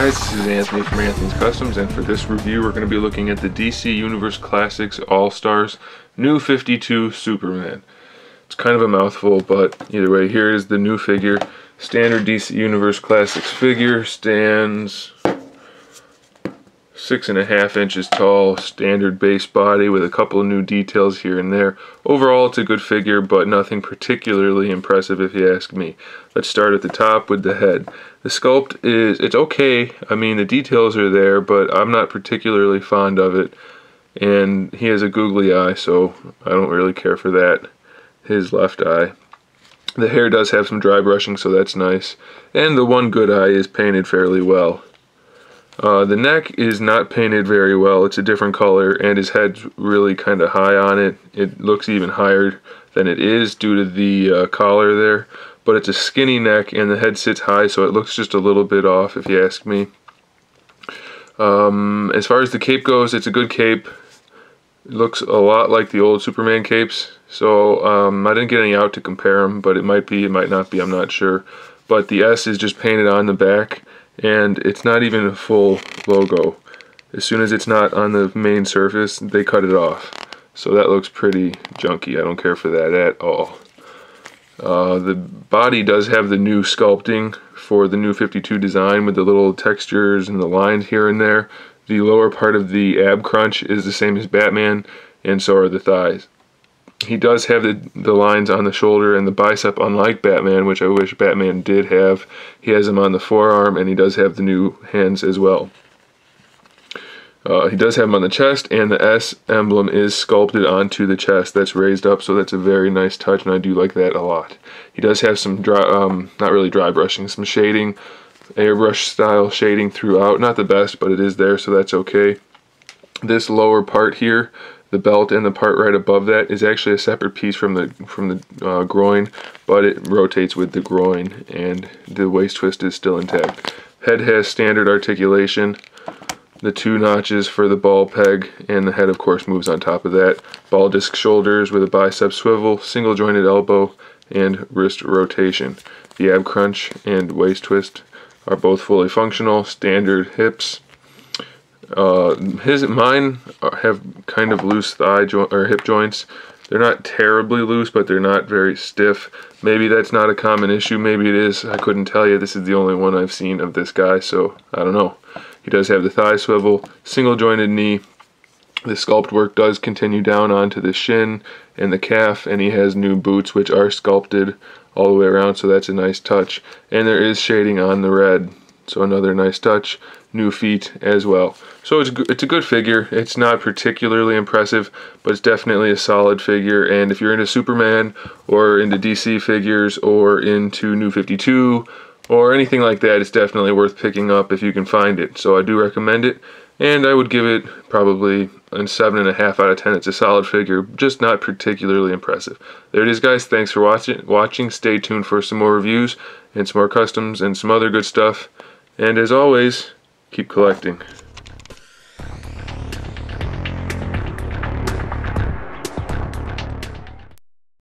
Guys, this is Anthony from Anthony's Customs, and for this review we're going to be looking at the DC Universe Classics All-Stars New 52 Superman. It's kind of a mouthful, but either way, here is the new figure. Standard DC Universe Classics figure, stands 6.5 inches tall, standard base body with a couple of new details here and there. Overall, it's a good figure, but nothing particularly impressive if you ask me. Let's start at the top with the head. The sculpt it's okay. I mean, the details are there, but I'm not particularly fond of it. And he has a googly eye, so I don't really care for that. His left eye. The hair does have some dry brushing, so that's nice. And the one good eye is painted fairly well. The neck is not painted very well. It's a different color, and his head's really kind of high on it. It looks even higher than it is due to the collar there. But it's a skinny neck, and the head sits high, so it looks just a little bit off, if you ask me. As far as the cape goes, it's a good cape. It looks a lot like the old Superman capes. So I didn't get any out to compare them, but it might be, it might not be, I'm not sure. But the S is just painted on the back, and it's not even a full logo. As soon as it's not on the main surface, they cut it off. So that looks pretty junky. I don't care for that at all. The body does have the new sculpting for the new 52 design with the little textures and the lines here and there. The lower part of the ab crunch is the same as Batman, and so are the thighs. He does have the lines on the shoulder and the bicep, unlike Batman, which I wish Batman did have. He has them on the forearm, and he does have the new hands as well. He does have them on the chest, and the S emblem is sculpted onto the chest. That's raised up, so that's a very nice touch, and I do like that a lot. He does have some dry, not really dry brushing, some shading, airbrush style shading throughout. Not the best, but it is there, so that's okay. This lower part here, the belt and the part right above that, is actually a separate piece from the groin, but it rotates with the groin, and the waist twist is still intact. Head has standard articulation. The two notches for the ball peg, and the head of course moves on top of that. Ball disc shoulders with a bicep swivel, single jointed elbow, and wrist rotation. The ab crunch and waist twist are both fully functional. Standard hips. Mine have kind of loose thigh or hip joints. They're not terribly loose, but they're not very stiff. Maybe that's not a common issue. Maybe it is. I couldn't tell you. This is the only one I've seen of this guy, so I don't know. He does have the thigh swivel, single jointed knee. The sculpt work does continue down onto the shin and the calf, and he has new boots which are sculpted all the way around, so that's a nice touch. And there is shading on the red, so another nice touch. New feet as well. So it's a good figure. It's not particularly impressive, but it's definitely a solid figure. And if you're into Superman or into DC figures or into New 52 or anything like that, it's definitely worth picking up if you can find it. So I do recommend it, and I would give it probably a 7.5 out of 10. It's a solid figure, just not particularly impressive. There it is, guys. Thanks for watching. Stay tuned for some more reviews and some more customs and some other good stuff. And as always, keep collecting.